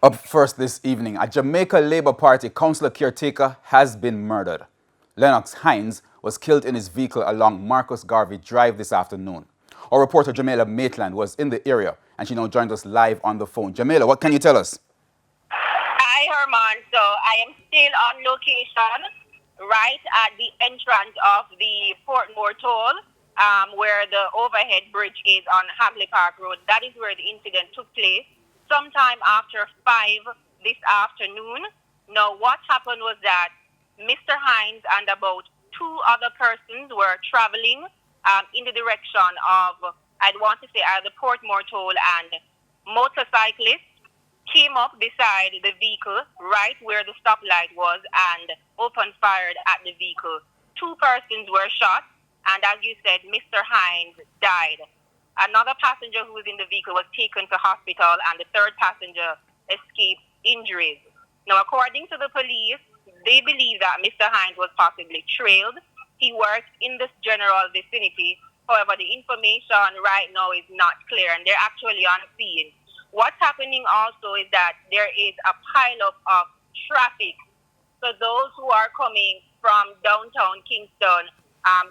Up first this evening, a Jamaica Labour Party councillor caretaker has been murdered. Lennox Hines was killed in his vehicle along Marcus Garvey Drive this afternoon. Our reporter Jamaica Maitland was in the area and she now joins us live on the phone. Jamaica, what can you tell us? Hi, Herman. So I am still on location right at the entrance of the Portmore Toll, where the overhead bridge is on Hagley Park Road. That is where the incident took place sometime after 5 this afternoon. Now, what happened was that Mr. Hines and about 2 other persons were traveling in the direction of, I'd want to say, either Portmore Toll, and motorcyclists came up beside the vehicle right where the stoplight was and opened fire at the vehicle. 2 persons were shot, and as you said, Mr. Hines died. Another passenger who was in the vehicle was taken to hospital, and the 3rd passenger escaped injuries. Now, according to the police, they believe that Mr. Hines was possibly trailed. He worked in this general vicinity. However, the information right now is not clear, and they're actually on scene. What's happening also is that there is a pileup of traffic. So those who are coming from downtown Kingston,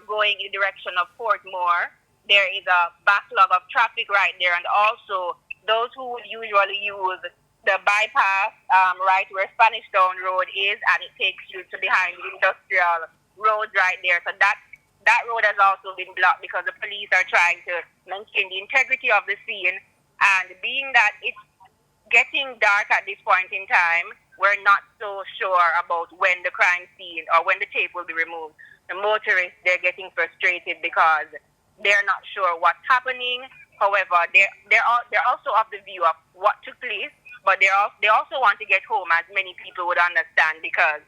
going in the direction of Portmore, there is a backlog of traffic right there. And also those who would usually use the bypass right where Spanish Town Road is, and it takes you to behind the industrial road right there. So that road has also been blocked because the police are trying to maintain the integrity of the scene. And being that it's getting dark at this point in time, we're not so sure about when the crime scene or when the tape will be removed. The motorists, they're getting frustrated because they're not sure what's happening. However, they're also of the view of what took place, but they also want to get home, as many people would understand, because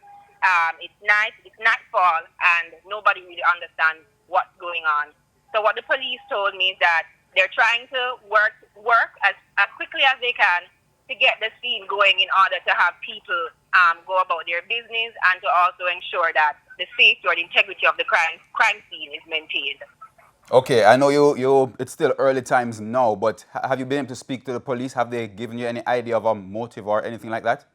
it's night, it's nightfall, and nobody really understands what's going on. So what the police told me is that they're trying to work as quickly as they can to get the scene going in order to have people go about their business and to also ensure that the safety or the integrity of the crime scene is maintained. Okay, I know it's still early times now, but have you been able to speak to the police? Have they given you any idea of a motive or anything like that?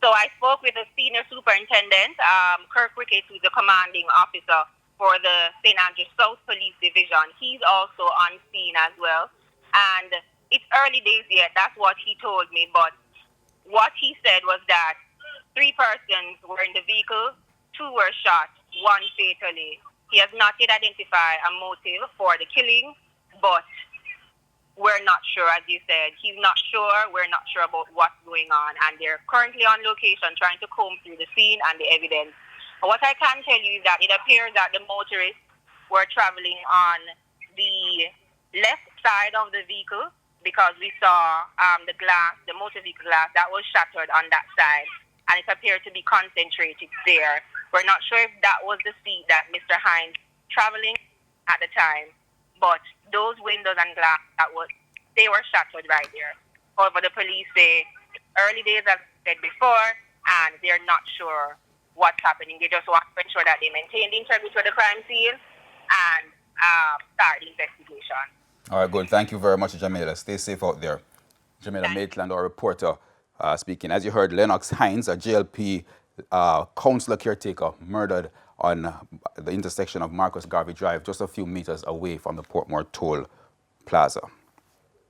So I spoke with the senior superintendent, Kirk Ricketts, who's the commanding officer for the St. Andrews South Police Division. He's also on scene as well. And it's early days yet, that's what he told me. But what he said was that 3 persons were in the vehicle, 2 were shot, 1 fatally. He has not yet identified a motive for the killing, but we're not sure, as you said. He's not sure. We're not sure about what's going on. And they're currently on location trying to comb through the scene and the evidence. But what I can tell you is that it appears that the motorists were traveling on the left side of the vehicle because we saw the motor vehicle glass that was shattered on that side. And it appeared to be concentrated there. We're not sure if that was the seat that Mr. Hines traveling at the time, but those windows and glass they were shattered right there. However, the police say early days, as I said before, and they're not sure what's happening. They just want to ensure that they maintain the integrity of the crime scene and start the investigation. All right, good. Thank you very much, Jamaica. Stay safe out there. Jamaica Maitland, our reporter, speaking. As you heard, Lennox Hines, a JLP councillor caretaker, murdered on the intersection of Marcus Garvey Drive, just a few meters away from the Portmore Toll Plaza.